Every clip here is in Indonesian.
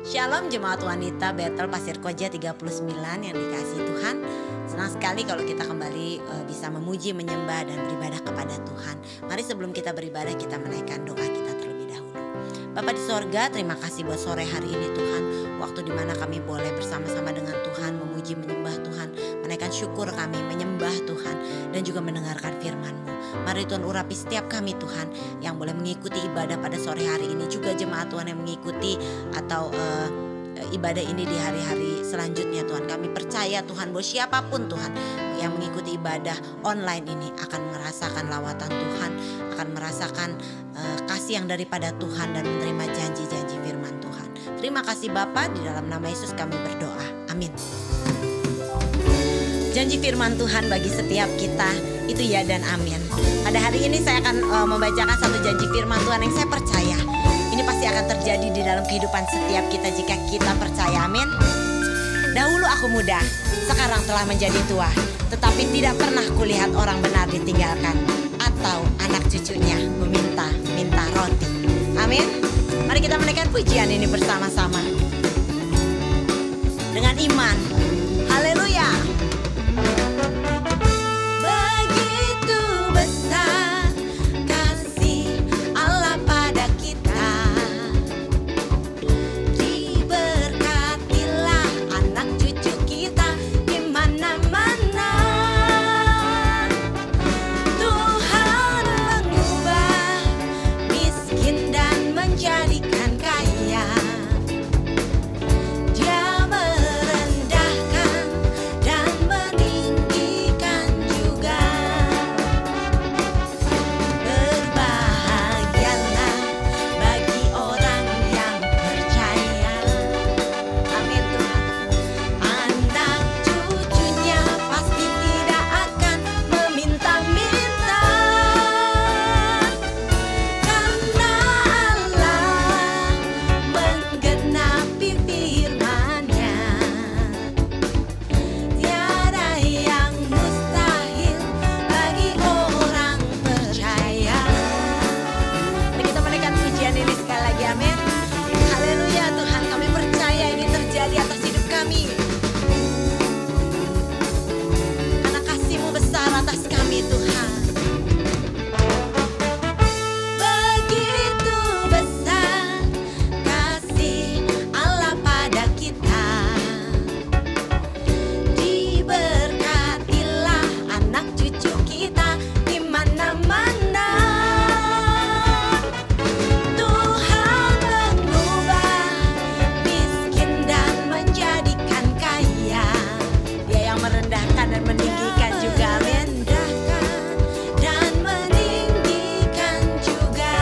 Shalom jemaat wanita Bethel Pasir Koja 39 yang dikasihi Tuhan. Senang sekali kalau kita kembali bisa memuji, menyembah dan beribadah kepada Tuhan. Mari sebelum kita beribadah kita menaikkan doa kita terlebih dahulu. Bapa di sorga, terima kasih buat sore hari ini Tuhan. Waktu dimana kami boleh bersama-sama dengan Tuhan memuji, menyembah Tuhan, menaikkan syukur kami, menyembah Tuhan dan juga mendengarkan firman-Mu. Mari Tuhan urapi setiap kami Tuhan yang boleh mengikuti ibadah pada sore hari ini. Juga jemaat Tuhan yang mengikuti atau ibadah ini di hari-hari selanjutnya Tuhan. Kami percaya Tuhan bahwa siapapun Tuhan yang mengikuti ibadah online ini akan merasakan lawatan Tuhan, akan merasakan kasih yang daripada Tuhan dan menerima janji-janji firman Tuhan. Terima kasih Bapa, di dalam nama Yesus kami berdoa. Amin. Janji firman Tuhan bagi setiap kita itu ya dan amin. Pada hari ini saya akan membacakan satu janji firman Tuhan yang saya percaya ini pasti akan terjadi di dalam kehidupan setiap kita jika kita percaya. Amin. Dahulu aku muda, sekarang telah menjadi tua, tetapi tidak pernah kulihat orang benar ditinggalkan atau anak cucunya meminta roti. Amin. Mari kita menaikkan pujian ini bersama-sama dengan iman. Haleluya. Begitu besar kasih Allah pada kita, diberkatilah anak cucu kita di mana-mana. Tuhan mengubah miskin dan menjadikan kaya. Dia merendahkan dan meninggikan juga. Berbahagialah bagi orang yang percaya. Amin Tuhan. Anak cucunya pasti tidak akan meminta-minta, karena Allah menggenapi firman-Nya. Tiada yang mustahil bagi orang percaya. Mari kita menaikkan pujian ini sekali lagi, amin. Haleluya Tuhan, kami percaya ini terjadi atas hidup kami. Karena kasih-Mu besar atas kami Tuhan. Begitu besar kasih Allah pada kita, diberkatilah anak cucu kita di mana-mana. Tuhan mengubah miskin dan menjadikan kaya. Dia yang merendahkan dan meninggikan juga. Amin. Dan meninggikan juga.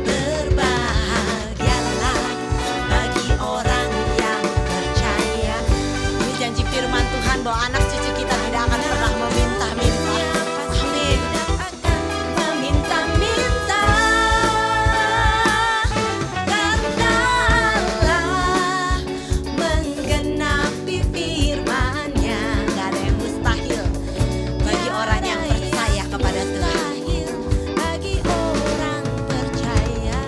Berbahagialah bagi orang yang percaya. Ini janji firman Tuhan bahwa anak cucu kita tidak akan pernah meminta-minta. Amin. Meminta-minta, karena Allah menggenapi firman-Nya. Gak ada yang mustahil bagi orang yang percaya kepada Tuhan. Bagi orang percaya.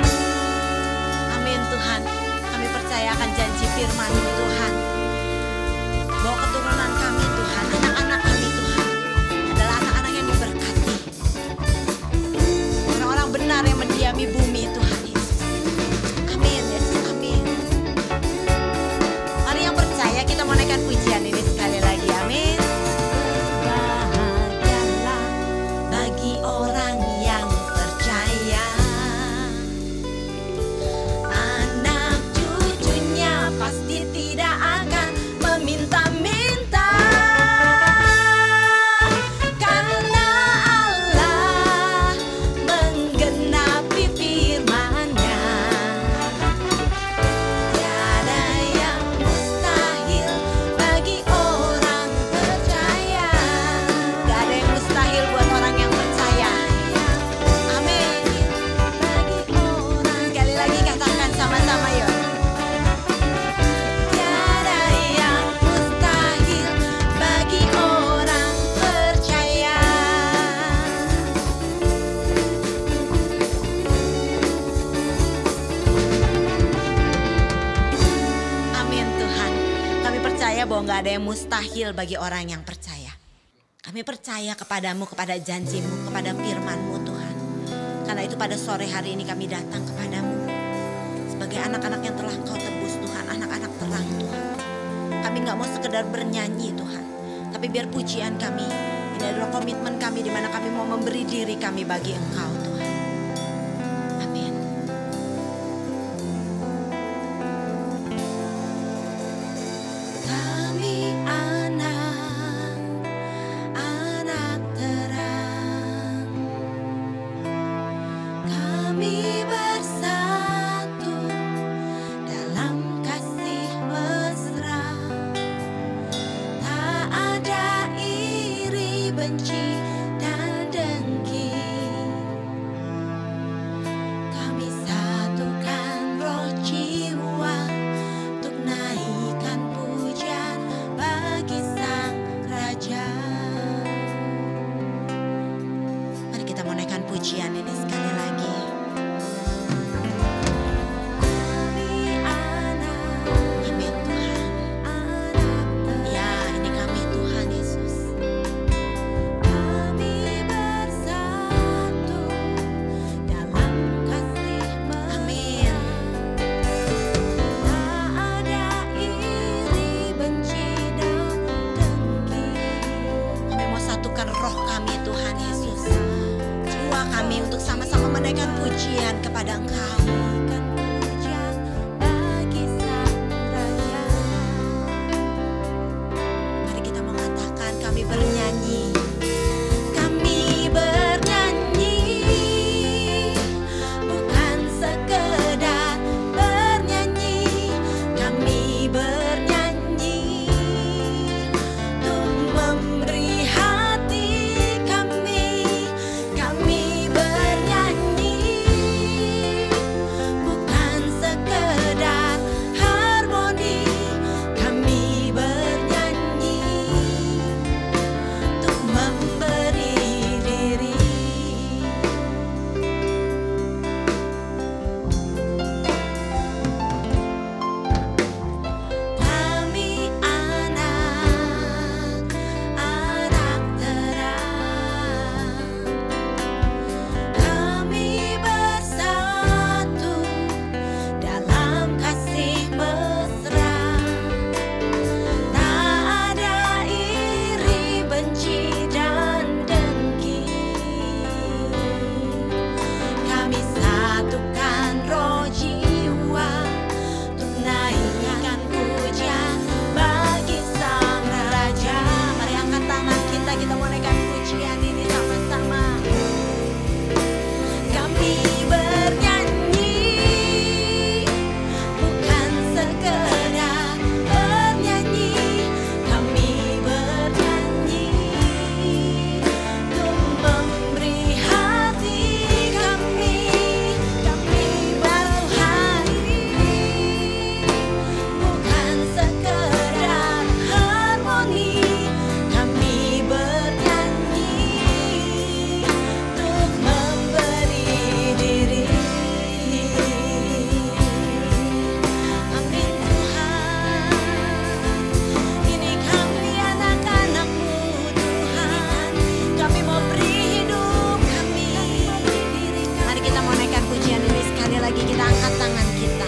Amin Tuhan. Kami percaya akan janji firman-Mu Tuhan, bahwa keturunan kami Tuhan, anak-anak kami Tuhan adalah anak-anak yang diberkati, orang-orang benar yang mendiami bumi Tuhan Yesus. Amin Yesus, amin. Mari yang percaya kita mau naikkan pujian ini sekali lagi, amin. Berbahagialah bagi orang yang percaya, anak cucunya pasti tidak bahwa gak ada yang mustahil bagi orang yang percaya. Kami percaya kepadamu, kepada janjimu, kepada firmanmu Tuhan. Karena itu pada sore hari ini kami datang kepadamu sebagai anak-anak yang telah Kau tebus Tuhan, anak-anak terang Tuhan. Kami gak mau sekedar bernyanyi Tuhan, tapi biar pujian kami, ini adalah komitmen kami di mana kami mau memberi diri kami bagi Engkau Tuhan. Amin. Kami anak terang, kami bersatu dalam kasih mesra. Tak ada iri, benci, dan dengki. Kami satukan roh jiwa untuk naikkan pujian bagi Sang Raja. Mari kita mau naikkan pujian ini sekali lagi. Amin Tuhan. Ya, ini kami Tuhan Yesus. Kami bersatu dalam kasih mesra. Amin. Tak ada iri, benci, dan dengki. Kami mau satukan roh kami Tuhan Yesus, jiwa kami untuk sama-sama menaikkan pujian kepada Engkau. Pujian bagi Sang Raja. Mari kita mengatakan kami bernyanyi. Kami bernyanyi, bukan sekedar bernyanyi. Kami bernyanyi untuk memberi hati kami. Kami bernyanyi, bukan sekedar harmoni. Kami bernyanyi untuk memberi diri. Kami anak terang, kami bersatu dalam kasih mesra. Tak ada iri, benci, dan dengki. Kami satukan roh jiwa untuk naikkan pujian bagi Sang Raja. Mari angkat tangan kita mau naikkan pujian ini sama-sama. Kami bernyanyi, bukan sekedar bernyanyi. Kami bernyanyi untuk memberi hati kami. Kami baru hari, bukan sekedar harmoni. Kami bernyanyi untuk memberi diri. Amin Tuhan. Ini kami anak-anak-Mu Tuhan. Kami mau beri hidup kami. Mari kita mau naikkan pujian ini sekali lagi. Kita angkat tangan kita.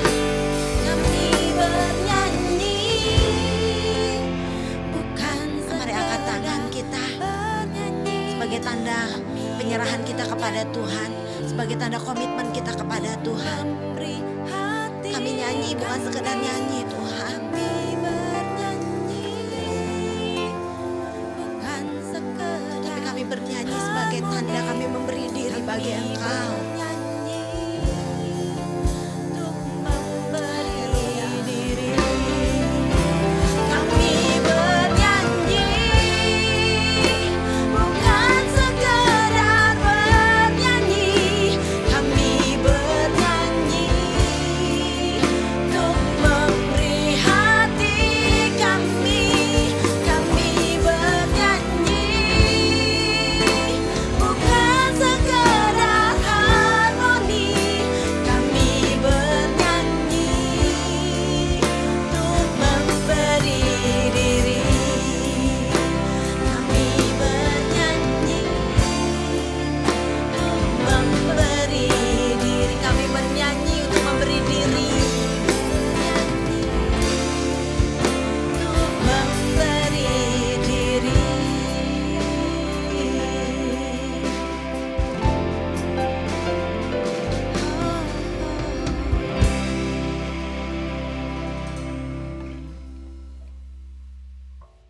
Kami bernyanyi, bukan mari angkat tangan kita sebagai tanda penyerahan kita kepada Tuhan, sebagai tanda komitmen kita kepada Tuhan. Kami nyanyi bukan sekedar nyanyi Tuhan. Tapi kami bernyanyi sebagai tanda kami memberi diri bagi Engkau. Kami bernyanyi, bukan sekedar bernyanyi. Kami bernyanyi untuk memberi hati kami. Kami bernyanyi, bukan sekedar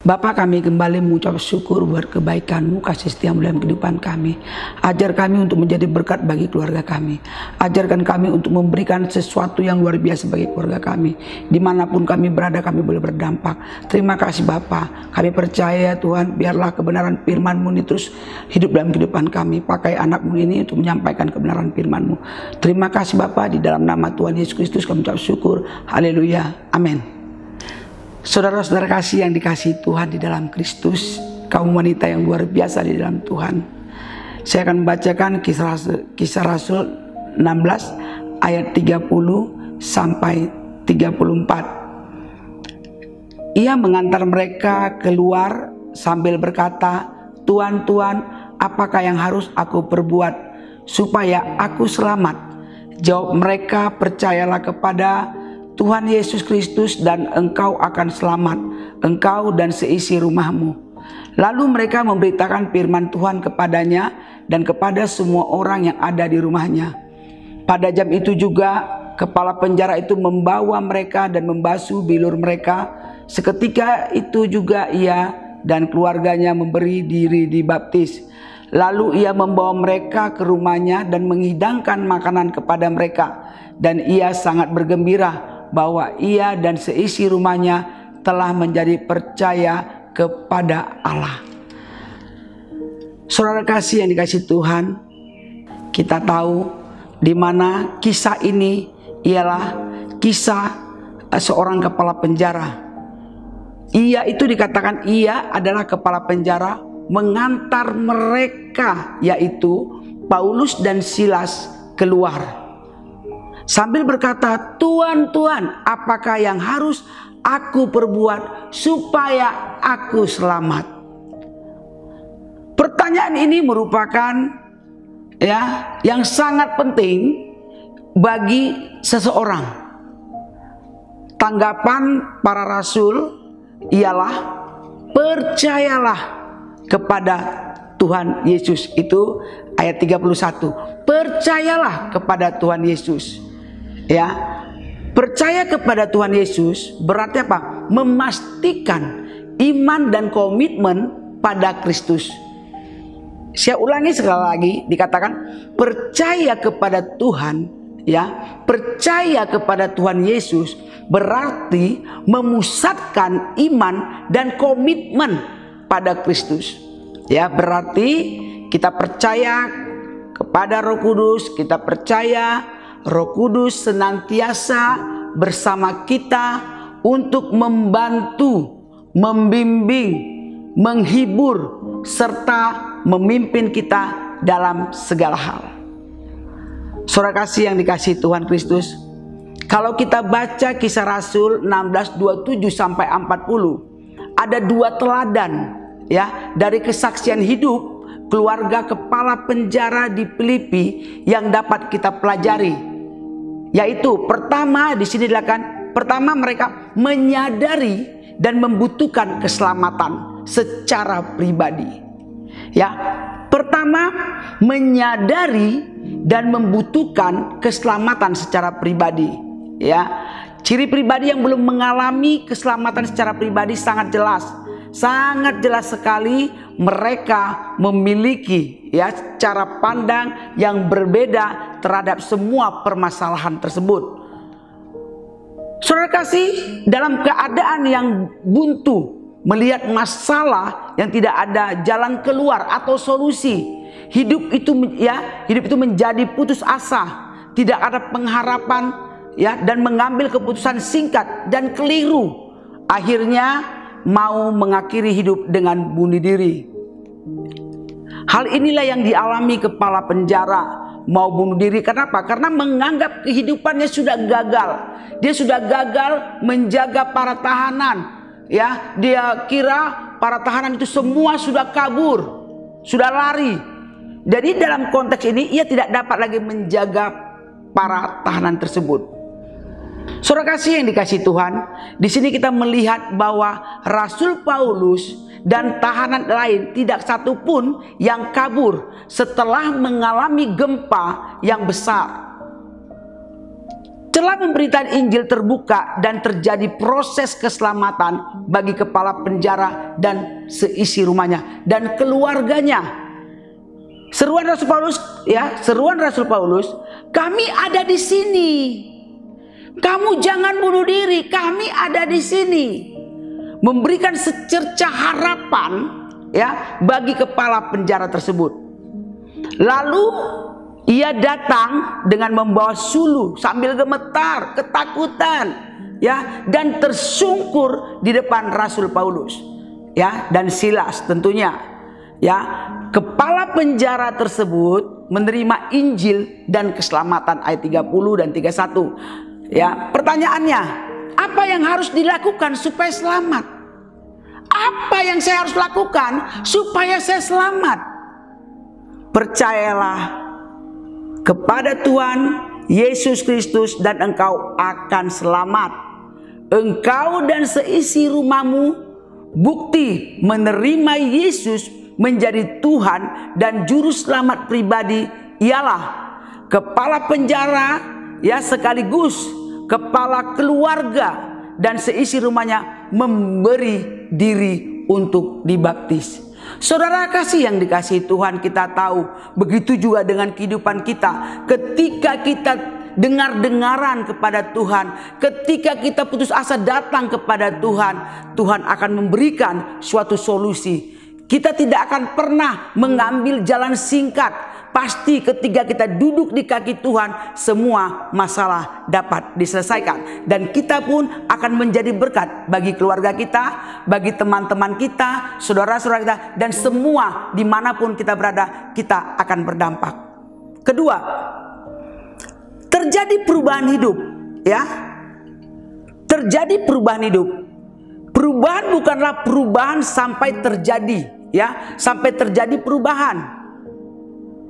Bapa, kami kembali mengucap syukur buat kebaikan-Mu, kasih setia-Mu dalam kehidupan kami. Ajar kami untuk menjadi berkat bagi keluarga kami. Ajarkan kami untuk memberikan sesuatu yang luar biasa bagi keluarga kami. Dimanapun kami berada, kami boleh berdampak. Terima kasih Bapa. Kami percaya Tuhan, biarlah kebenaran firman-Mu ini terus hidup dalam kehidupan kami. Pakai anak-Mu ini untuk menyampaikan kebenaran firman-Mu. Terima kasih Bapa, di dalam nama Tuhan Yesus Kristus kami ucap syukur. Haleluya. Amin. Saudara-saudara kasih yang dikasihi Tuhan di dalam Kristus, kaum wanita yang luar biasa di dalam Tuhan. Saya akan membacakan Kisah Rasul 16 ayat 30 sampai 34. Ia mengantar mereka keluar sambil berkata, "Tuan, Tuan, apakah yang harus aku perbuat supaya aku selamat?" Jawab mereka, "Percayalah kepada Tuhan Yesus Kristus dan engkau akan selamat, engkau dan seisi rumahmu." Lalu mereka memberitakan firman Tuhan kepadanya dan kepada semua orang yang ada di rumahnya. Pada jam itu juga kepala penjara itu membawa mereka dan membasuh bilur mereka. Seketika itu juga ia dan keluarganya memberi diri dibaptis. Lalu ia membawa mereka ke rumahnya dan menghidangkan makanan kepada mereka. Dan ia sangat bergembira bahwa ia dan seisi rumahnya telah menjadi percaya kepada Allah. Saudara kasih yang dikasihi Tuhan, kita tahu di mana kisah ini ialah kisah seorang kepala penjara. Ia itu dikatakan ia adalah kepala penjara mengantar mereka, yaitu Paulus dan Silas, keluar sambil berkata, "Tuan, Tuan, apakah yang harus aku perbuat supaya aku selamat?" Pertanyaan ini merupakan yang sangat penting bagi seseorang. Tanggapan para rasul ialah, "Percayalah kepada Tuhan Yesus." Itu ayat 31. Percayalah kepada Tuhan Yesus. Percaya kepada Tuhan Yesus berarti apa? Memastikan iman dan komitmen pada Kristus. Saya ulangi sekali lagi, dikatakan percaya kepada Tuhan, percaya kepada Tuhan Yesus berarti memusatkan iman dan komitmen pada Kristus. Berarti kita percaya kepada Roh Kudus, kita percaya Roh Kudus senantiasa bersama kita untuk membantu, membimbing, menghibur, serta memimpin kita dalam segala hal. Saudara kasih yang dikasihi Tuhan Kristus, kalau kita baca Kisah Rasul 16:27 sampai 40, ada dua teladan dari kesaksian hidup keluarga kepala penjara di Filipi yang dapat kita pelajari. Yaitu pertama di sini pertama mereka menyadari dan membutuhkan keselamatan secara pribadi. Pertama menyadari dan membutuhkan keselamatan secara pribadi. Ciri pribadi yang belum mengalami keselamatan secara pribadi sangat jelas sekali mereka memiliki cara pandang yang berbeda terhadap semua permasalahan tersebut. Saudara kasih, dalam keadaan yang buntu, melihat masalah yang tidak ada jalan keluar atau solusi, hidup itu menjadi putus asa, tidak ada pengharapan, dan mengambil keputusan singkat dan keliru, akhirnya mau mengakhiri hidup dengan bunuh diri. Hal inilah yang dialami kepala penjara, mau bunuh diri. Kenapa? Karena menganggap kehidupannya sudah gagal. Dia sudah gagal menjaga para tahanan. Dia kira para tahanan itu semua sudah kabur, sudah lari. Jadi dalam konteks ini ia tidak dapat lagi menjaga para tahanan tersebut. Saudara kasih yang dikasihi Tuhan, di sini kita melihat bahwa Rasul Paulus dan tahanan lain tidak satu pun yang kabur setelah mengalami gempa yang besar. Setelah pemberitaan Injil terbuka dan terjadi proses keselamatan bagi kepala penjara dan seisi rumahnya dan keluarganya. Seruan Rasul Paulus, ya, seruan Rasul Paulus, kami ada di sini. Kamu jangan bunuh diri, kami ada di sini. Memberikan secerca harapan, ya, bagi kepala penjara tersebut. Lalu ia datang dengan membawa suluh sambil gemetar, ketakutan, ya, dan tersungkur di depan Rasul Paulus, ya, dan Silas tentunya, ya. Kepala penjara tersebut menerima Injil dan keselamatan, ayat 30 dan 31. Ya, pertanyaannya, apa yang harus dilakukan supaya selamat? Apa yang saya harus lakukan supaya saya selamat? Percayalah kepada Tuhan Yesus Kristus dan engkau akan selamat. Engkau dan seisi rumahmu. Bukti menerima Yesus menjadi Tuhan dan juru selamat pribadi ialah kepala penjara, ya, sekaligus kepala keluarga dan seisi rumahnya memberi diri untuk dibaptis. Saudara kasih yang dikasihi Tuhan, kita tahu begitu juga dengan kehidupan kita. Ketika kita dengar-dengaran kepada Tuhan, ketika kita putus asa datang kepada Tuhan, Tuhan akan memberikan suatu solusi. Kita tidak akan pernah mengambil jalan singkat. Pasti ketika kita duduk di kaki Tuhan, semua masalah dapat diselesaikan. Dan kita pun akan menjadi berkat bagi keluarga kita, bagi teman-teman kita, saudara-saudara kita, dan semua dimanapun kita berada, kita akan berdampak. Kedua, terjadi perubahan hidup, ya. Terjadi perubahan hidup. Perubahan bukanlah perubahan sampai terjadi, ya, sampai terjadi perubahan.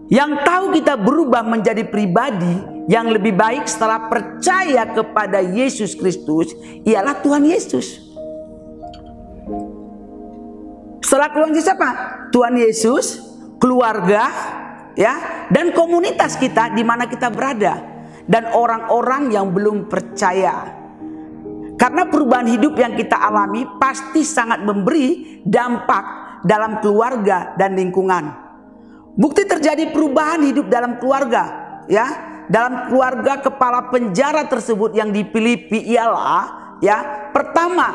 Yang tahu kita berubah menjadi pribadi yang lebih baik setelah percaya kepada Yesus Kristus ialah Tuhan Yesus. Setelah keluarga siapa? Tuhan Yesus, keluarga, ya, dan komunitas kita di mana kita berada, dan orang-orang yang belum percaya. Karena perubahan hidup yang kita alami pasti sangat memberi dampak dalam keluarga dan lingkungan. Bukti terjadi perubahan hidup dalam keluarga, ya, dalam keluarga kepala penjara tersebut yang di Filipi ialah, ya, pertama,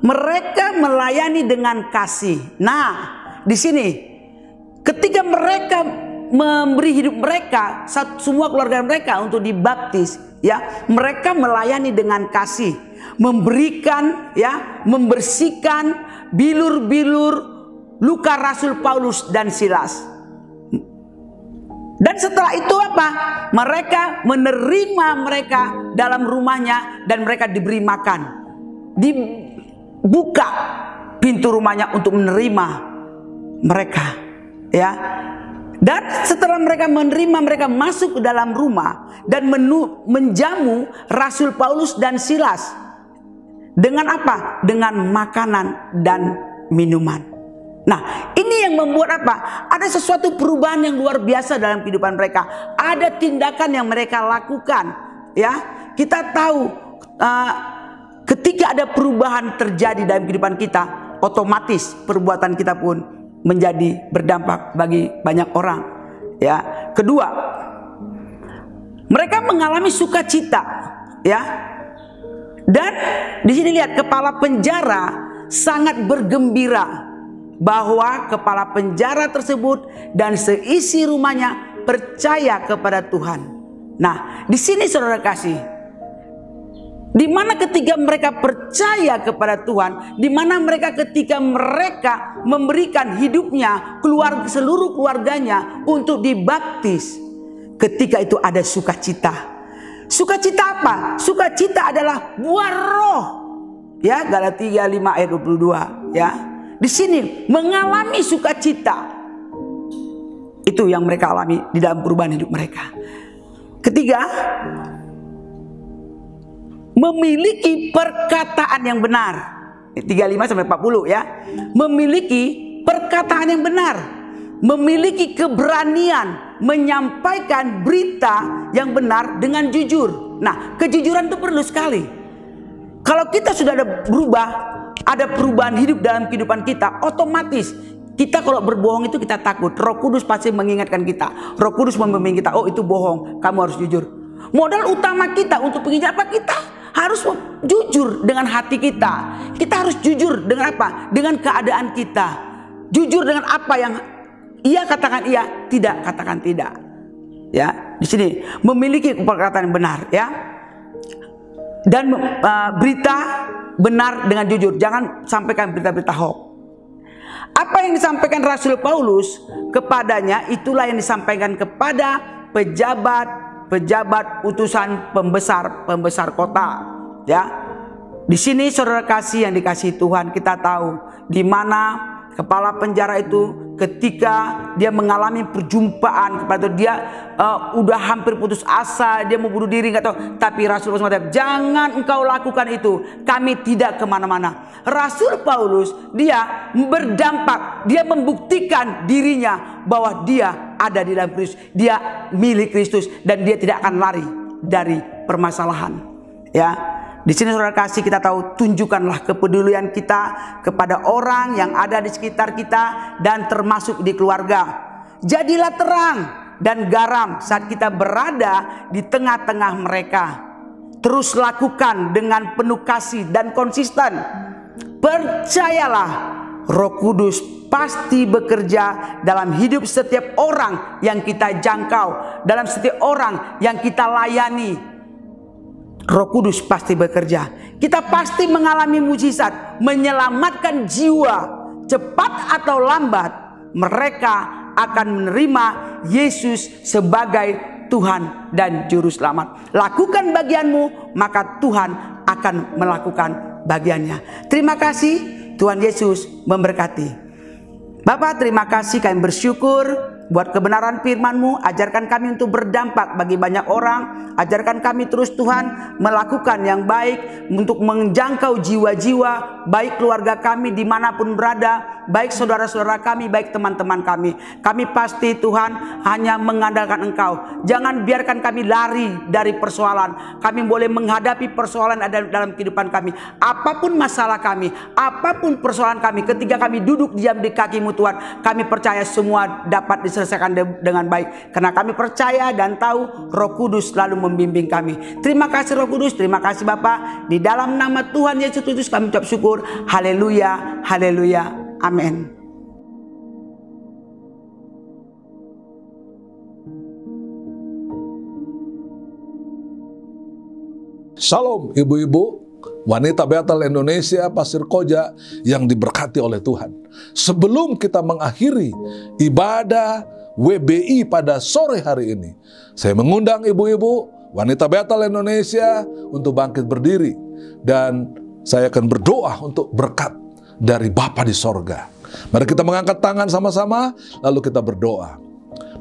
mereka melayani dengan kasih. Nah, di sini ketika mereka memberi hidup mereka, semua keluarga mereka untuk dibaptis, ya, mereka melayani dengan kasih, memberikan, ya, membersihkan bilur-bilur luka Rasul Paulus dan Silas. Dan setelah itu apa? Mereka menerima mereka dalam rumahnya dan mereka diberi makan. Dibuka pintu rumahnya untuk menerima mereka, ya. Dan setelah mereka menerima, mereka masuk ke dalam rumah dan menjamu Rasul Paulus dan Silas. Dengan apa? Dengan makanan dan minuman. Nah, ini yang membuat apa? Ada sesuatu perubahan yang luar biasa dalam kehidupan mereka. Ada tindakan yang mereka lakukan, ya. Kita tahu ketika ada perubahan terjadi dalam kehidupan kita, otomatis perbuatan kita pun menjadi berdampak bagi banyak orang, ya. Kedua, mereka mengalami sukacita, ya. Dan di sini lihat, kepala penjara sangat bergembira bahwa kepala penjara tersebut dan seisi rumahnya percaya kepada Tuhan. Nah, di sini saudara kasih, di mana ketika mereka percaya kepada Tuhan, di mana mereka ketika mereka memberikan hidupnya, seluruh keluarganya untuk dibaptis, ketika itu ada sukacita. Sukacita apa? Sukacita adalah buah roh, ya, Galatia 5 ayat 22, ya. Di sini mengalami sukacita. Itu yang mereka alami di dalam perubahan hidup mereka. Ketiga, memiliki perkataan yang benar. 35 sampai 40, ya. Memiliki perkataan yang benar. Memiliki keberanian menyampaikan berita yang benar dengan jujur. Nah, kejujuran itu perlu sekali. Kalau kita sudah ada perubahan hidup dalam kehidupan kita, otomatis kita kalau berbohong itu kita takut. Roh Kudus pasti mengingatkan kita. Roh Kudus membimbing kita, oh itu bohong, kamu harus jujur. Modal utama kita untuk penginjil apa? Kita harus jujur dengan hati kita. Kita harus jujur dengan apa? Dengan keadaan kita. Jujur dengan apa yang iya katakan iya, tidak katakan tidak. Ya, di sini memiliki perkataan yang benar, ya. Dan berita benar dengan jujur. Jangan sampaikan berita-berita hoax. Apa yang disampaikan Rasul Paulus kepadanya, itulah yang disampaikan kepada pejabat utusan pembesar kota, ya. Di sini saudara kasih yang dikasihi Tuhan, kita tahu di mana kepala penjara itu ketika dia mengalami perjumpaan kepada dia, udah hampir putus asa, dia mau bunuh diri, nggak tahu. Tapi Rasul Paulus mengatakan, jangan engkau lakukan itu, kami tidak kemana-mana. Rasul Paulus dia berdampak, dia membuktikan dirinya bahwa dia ada di dalam Kristus, dia milik Kristus, dan dia tidak akan lari dari permasalahan. Ya. Di sini saudara kasih, kita tahu, tunjukkanlah kepedulian kita kepada orang yang ada di sekitar kita dan termasuk di keluarga. Jadilah terang dan garam saat kita berada di tengah-tengah mereka. Terus lakukan dengan penuh kasih dan konsisten. Percayalah, Roh Kudus pasti bekerja dalam hidup setiap orang yang kita jangkau, dalam setiap orang yang kita layani. Roh Kudus pasti bekerja. Kita pasti mengalami mujizat, menyelamatkan jiwa. Cepat atau lambat mereka akan menerima Yesus sebagai Tuhan dan Juru Selamat. Lakukan bagianmu, maka Tuhan akan melakukan bagiannya. Terima kasih, Tuhan Yesus memberkati. Bapak, terima kasih, kami bersyukur buat kebenaran firman-Mu. Ajarkan kami untuk berdampak bagi banyak orang. Ajarkan kami terus Tuhan melakukan yang baik untuk menjangkau jiwa-jiwa, baik keluarga kami dimanapun berada, baik saudara-saudara kami, baik teman-teman kami. Kami pasti Tuhan hanya mengandalkan Engkau. Jangan biarkan kami lari dari persoalan. Kami boleh menghadapi persoalan ada dalam kehidupan kami. Apapun masalah kami, apapun persoalan kami, ketika kami duduk diam di kaki-Mu Tuhan, kami percaya semua dapat diselesaikan dengan baik. Karena kami percaya dan tahu Roh Kudus selalu membimbing kami. Terima kasih Roh Kudus, terima kasih Bapa. Di dalam nama Tuhan Yesus Kristus kami ucap syukur. Haleluya, haleluya, amin. Shalom ibu-ibu, wanita Betel Indonesia, Pasir Koja yang diberkati oleh Tuhan. Sebelum kita mengakhiri ibadah WBI pada sore hari ini, saya mengundang ibu-ibu wanita Betel Indonesia untuk bangkit berdiri. Dan saya akan berdoa untuk berkat dari Bapa di sorga. Mari kita mengangkat tangan sama-sama, lalu kita berdoa.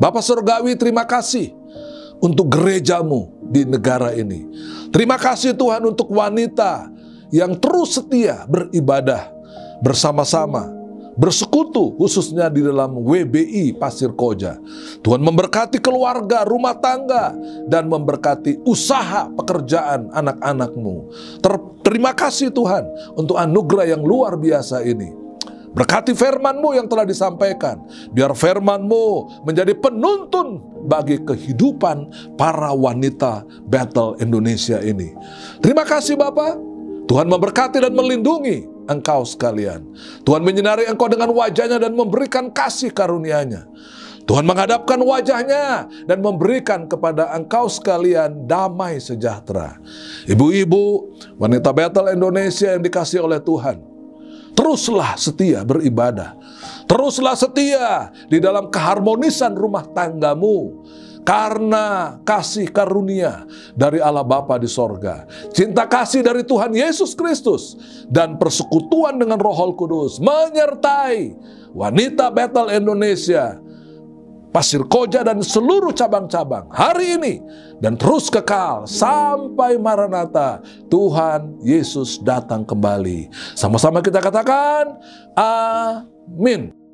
Bapa Surgawi, terima kasih untuk gereja-Mu di negara ini. Terima kasih Tuhan untuk wanita yang terus setia beribadah bersama-sama, bersekutu khususnya di dalam WBI Pasir Koja. Tuhan memberkati keluarga, rumah tangga, dan memberkati usaha pekerjaan anak-anak-Mu. Terima kasih Tuhan untuk anugerah yang luar biasa ini. Berkati firman-Mu yang telah disampaikan. Biar firman-Mu menjadi penuntun bagi kehidupan para wanita Betel Indonesia ini. Terima kasih Bapa. Tuhan memberkati dan melindungi engkau sekalian. Tuhan menyinari engkau dengan wajahnya dan memberikan kasih karunia-Nya. Tuhan menghadapkan wajahnya dan memberikan kepada engkau sekalian damai sejahtera. Ibu-ibu, wanita Betel Indonesia yang dikasihi oleh Tuhan, teruslah setia beribadah. Teruslah setia di dalam keharmonisan rumah tanggamu. Karena kasih karunia dari Allah Bapa di sorga, cinta kasih dari Tuhan Yesus Kristus, dan persekutuan dengan Roh Kudus menyertai wanita Betel Indonesia, Pasir Koja, dan seluruh cabang-cabang hari ini dan terus kekal sampai Maranatha Tuhan Yesus datang kembali. Sama-sama kita katakan amin.